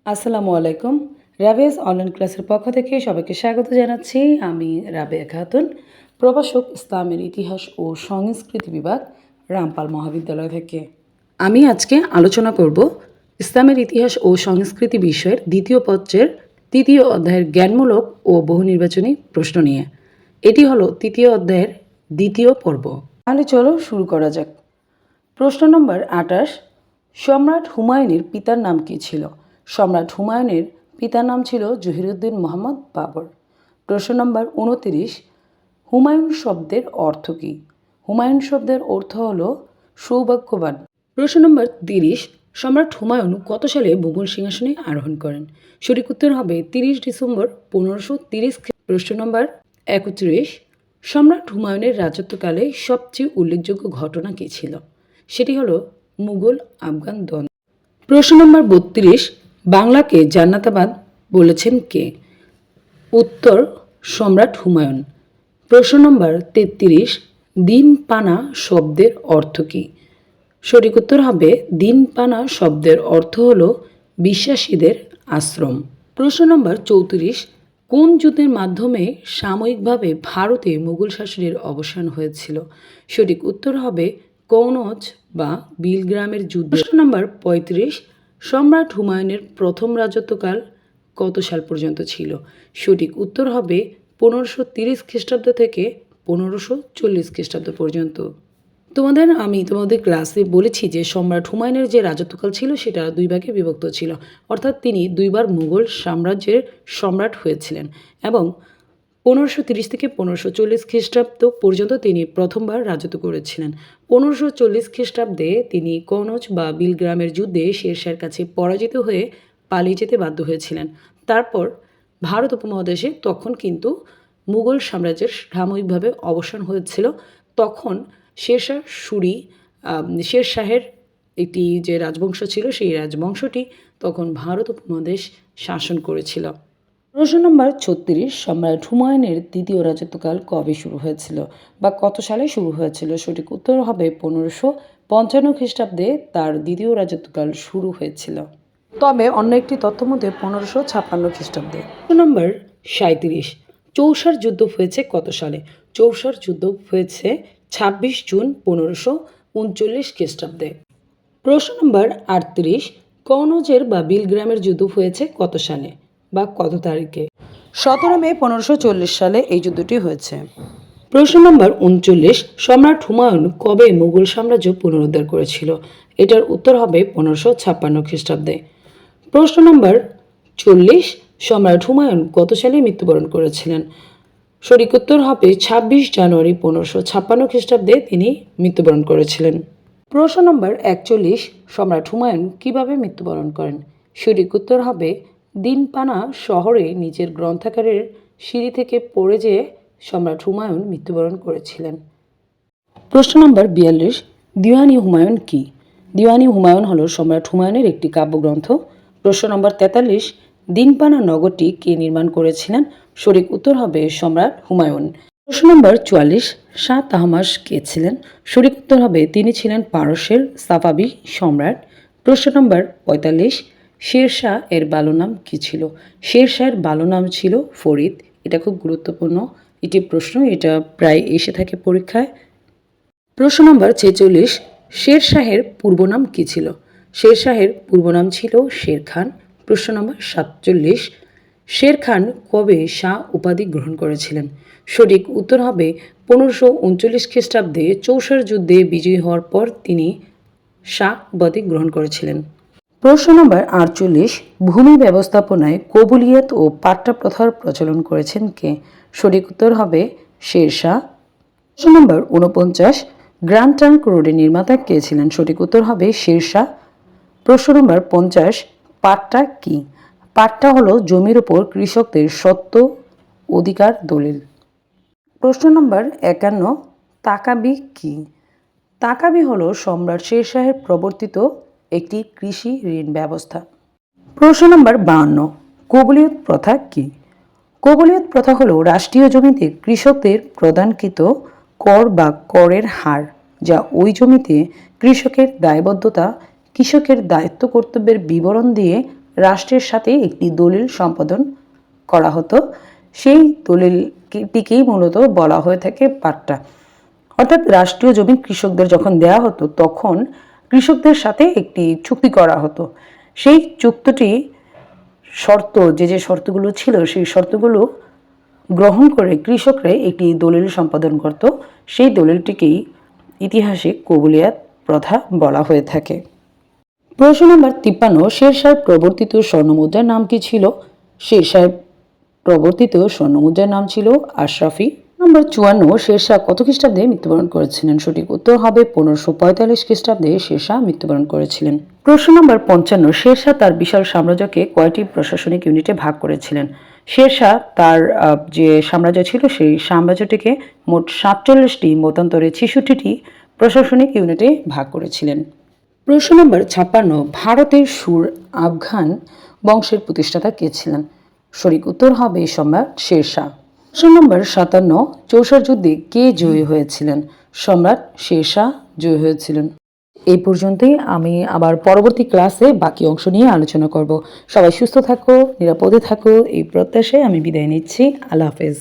আসসালামু আলাইকুম। রাবেয়াস অনলাইন ক্লাসের পক্ষ থেকে সবাইকে স্বাগত জানাচ্ছি। আমি রাবেয়া খাতুন, প্রভাষক, ইসলামের ইতিহাস ও সংস্কৃতি বিভাগ, রামপাল মহাবিদ্যালয় থেকে। আমি আজকে আলোচনা করব ইসলামের ইতিহাস ও সংস্কৃতি বিষয়ের দ্বিতীয় পত্রের তৃতীয় অধ্যায়ের জ্ঞানমূলক ও বহুনির্বাচনী প্রশ্ন নিয়ে। এটি হলো তৃতীয় অধ্যায়ের দ্বিতীয় পর্ব। তাহলে চলো শুরু করা যাক। প্রশ্ন নম্বর ২৮, সম্রাট হুমায়ুনের পিতার নাম কী ছিল? সম্রাট হুমায়ুনের পিতার নাম ছিল জহিরুদ্দিন মোহাম্মদ বাবর। প্রশ্ন নম্বর ২৯, হুমায়ুন শব্দের অর্থ কী? হুমায়ুন শব্দের অর্থ হল সৌভাগ্যবান। প্রশ্ন নম্বর ৩০, সম্রাট হুমায়ুন কত সালে মুঘল সিংহাসনে আরোহণ করেন? সঠিক উত্তর হবে ৩০ ডিসেম্বর ১৫৩০। প্রশ্ন নম্বর ৩১, সম্রাট হুমায়ুনের রাজত্বকালে সবচেয়ে উল্লেখযোগ্য ঘটনা কী ছিল? সেটি হলো মুঘল আফগান দ্বন্দ্ব। প্রশ্ন নম্বর ৩২, বাংলাকে জান্নাতাবাদ বলেছেন কে? উত্তর সম্রাট হুমায়ুন। প্রশ্ন নম্বর ৩৩, দিন পানা শব্দের অর্থ কী? সঠিক উত্তর হবে দিন পানা শব্দের অর্থ হল বিশ্বাসীদের আশ্রম। প্রশ্ন নম্বর ৩৪, কোন যুদ্ধের মাধ্যমে সাময়িকভাবে ভারতে মুঘল শাসনের অবসান হয়েছিল? সঠিক উত্তর হবে কনৌজ বা বিলগ্রামের যুদ্ধ। প্রশ্ন নম্বর ৩৫, সম্রাট হুমায়ুনের প্রথম রাজত্বকাল কত সাল পর্যন্ত ছিল? সঠিক উত্তর হবে ১৫৩০ খ্রিস্টাব্দ থেকে ১৫৪০ খ্রিস্টাব্দ পর্যন্ত। আমি তোমাদের ক্লাসে বলেছি যে সম্রাট হুমায়ুনের যে রাজত্বকাল ছিল সেটা দুই ভাগে বিভক্ত ছিল, অর্থাৎ তিনি দুইবার মুঘল সাম্রাজ্যের সম্রাট হয়েছিলেন এবং ১৫৩০ থেকে ১৫৪০ খ্রিস্টাব্দ পর্যন্ত তিনি প্রথমবার রাজত্ব করেছিলেন। ১৫৪০ খ্রিস্টাব্দে তিনি কনৌজ বা বিলগ্রামের যুদ্ধে শেরশাহের কাছে পরাজিত হয়ে পালিয়ে যেতে বাধ্য হয়েছিলেন। তারপর ভারত উপমহাদেশে তখন কিন্তু মুঘল সাম্রাজ্যের সাময়িকভাবে অবসান হয়েছিল। তখন শেরশাহের একটি যে রাজবংশ ছিল সেই রাজবংশটি তখন ভারত উপমহাদেশ শাসন করেছিল। প্রশ্ন নম্বর ৩৬, সম্রাট হুমায়ুনের দ্বিতীয় রাজত্বকাল কবে শুরু হয়েছিল বা কত সালে শুরু হয়েছিল? সঠিক উত্তর হবে ১৫৫৫ খ্রিস্টাব্দে তার দ্বিতীয় রাজত্বকাল শুরু হয়েছিল। তবে অন্য একটি তথ্য মতে ১৫৫৬ খ্রিস্টাব্দে। নম্বর ৩৭, চৌসার যুদ্ধ হয়েছে কত সালে? চৌসার যুদ্ধ হয়েছে ২৬ জুন ১৫৩৯ খ্রিস্টাব্দে। প্রশ্ন নম্বর ৩৮, কনৌজের বা বিলগ্রামের যুদ্ধ হয়েছে কত সালে বা কত তারিখে? ১৭ মে ১৫৪০ সালে এই যুদ্ধটি হয়েছে। প্রশ্ন নম্বর ৩৯, সম্রাট হুমায়ুন কবে মুঘল সাম্রাজ্য পুনরুদ্ধার করেছিল? এটার উত্তর হবে ১৫৫৬ খ্রিস্টাব্দে। প্রশ্ন নম্বর ৪০, সম্রাট হুমায়ুন কত সালে মৃত্যুবরণ করেছিলেন? সঠিক উত্তর হবে ২৬ জানুয়ারি ১৫৫৬ খ্রিস্টাব্দে তিনি মৃত্যুবরণ করেছিলেন। প্রশ্ন নম্বর ৪১, সম্রাট হুমায়ুন কিভাবে মৃত্যুবরণ করেন? সঠিক উত্তর হবে দিনপানা শহরে নিজের গ্রন্থাগারের সিঁড়ি থেকে পড়ে যেয়ে সম্রাট হুমায়ুন মৃত্যুবরণ করেছিলেন। প্রশ্ন নম্বর ৪২, দিওয়ানি হুমায়ুন কি? দিওয়ানি হুমায়ুন হল সম্রাট হুমায়ুনের একটি কাব্যগ্রন্থ। প্রশ্ন নম্বর ৪৩, দিনপানা নগরটি কে নির্মাণ করেছিলেন? সঠিক উত্তর হবে সম্রাট হুমায়ুন। প্রশ্ন নম্বর ৪৪, শাহ তাহমাস কে ছিলেন? সঠিক উত্তর হবে তিনি ছিলেন পারস্যের সাফাবি সম্রাট। প্রশ্ন নম্বর ৪৫, শেরশাহ এর বাল্য নাম কী ছিল? শেরশাহের বাল্য নাম ছিল ফরিদ। এটা খুব গুরুত্বপূর্ণ একটি প্রশ্ন, এটা প্রায় এসে থাকে পরীক্ষায়। প্রশ্ন নম্বর ৪৬, শেরশাহের পূর্ব নাম কী ছিল? শেরশাহের পূর্ব নাম ছিল শের খান। প্রশ্ন নম্বর ৪৭, শের খান কবে শাহ উপাধি গ্রহণ করেছিলেন? সঠিক উত্তর হবে ১৫৩৯ খ্রিস্টাব্দে চৌসার যুদ্ধে বিজয়ী হওয়ার পর তিনি শাহ উপাধি গ্রহণ করেছিলেন। প্রশ্ন নম্বর ৪৮, ভূমি ব্যবস্থাপনায় কবুলিয়ত ও পাট্টা প্রথার প্রচলন করেছেন কে? সঠিক উত্তর হবে শেরশাহ। প্রশ্ন নম্বর ৪৯, গ্র্যান্ড ট্রাঙ্ক রোডের নির্মাতা কে ছিলেন? সঠিক উত্তর হবে শেরশাহ। প্রশ্ন নম্বর ৫০, পাট্টা কি? পাট্টা হলো জমির ওপর কৃষকদের সত্ত্ব অধিকার দলিল। প্রশ্ন নম্বর ৫১, তাকাবি কি? তাকাবি হলো সম্রাট শেরশাহের প্রবর্তিত একটি কৃষি ঋণ ব্যবস্থা। প্রশ্ন নম্বর ৫২, কবুলিয়ত প্রথা কি? কবুলিয়ত প্রথা হলো রাষ্ট্রীয় জমিতে কৃষকদের প্রদানকৃত কর বা করের হার, যা ওই জমিতে কৃষকের দায়বদ্ধতা, কৃষকের দায়িত্ব কর্তব্যের বিবরণ দিয়ে রাষ্ট্রের সাথে একটি দলিল সম্পাদন করা হতো। সেই দলিলটিকেই মূলত বলা হয়ে থাকে পাট্টা। অর্থাৎ রাষ্ট্রীয় জমি কৃষকদের যখন দেয়া হতো তখন কৃষকদের সাথে একটি চুক্তি করা হতো। সেই চুক্তিটি শর্ত যে শর্তগুলো ছিল সেই শর্তগুলো গ্রহণ করে কৃষকরা একটি দলিল সম্পাদন করত। সেই দলিলটিকেই ইতিহাসে কবুলিয়াত প্রথা বলা হয়ে থাকে। প্রশ্ন নম্বর 53, শেরশাহ প্রবর্তিত স্বর্ণমুদ্রার নাম কি ছিল? শেরশাহ প্রবর্তিত স্বর্ণমুদ্রার নাম ছিল আশরাফি। নম্বর 54, শেরশাহ কত খ্রিস্টাব্দে মৃত্যুবরণ করেছিলেন? সঠিক উত্তর হবে 1545 খ্রিস্টাব্দে শেরশাহ মৃত্যুবরণ করেছিলেন। প্রশ্ন নম্বর 55, শেরশাহ তার বিশাল সাম্রাজ্যকে কয়টি প্রশাসনিক ইউনিটে ভাগ করেছিলেন? শেরশাহ তার যে সাম্রাজ্য ছিল সেই সাম্রাজ্যটিকে মোট 47টি মতান্তরে 66টি প্রশাসনিক ইউনিটে ভাগ করেছিলেন। প্রশ্ন নম্বর 56, ভারতের সুর আফগান বংশের প্রতিষ্ঠাতা কে ছিলেন? সঠিক উত্তর হবে সম্রাট শেরশাহ। প্রশ্ন নম্বর 57, চৌসার যুদ্ধে কে জয়ী হয়েছিলেন? সম্রাট শেরশাহ জয়ী হয়েছিলেন। এই পর্যন্তই। আমি আবার পরবর্তী ক্লাসে বাকি অংশ নিয়ে আলোচনা করব। সবাই সুস্থ থাকো, নিরাপদে থাকো, এই প্রত্যাশায় আমি বিদায় নিচ্ছি। আল্লাহ হাফেজ।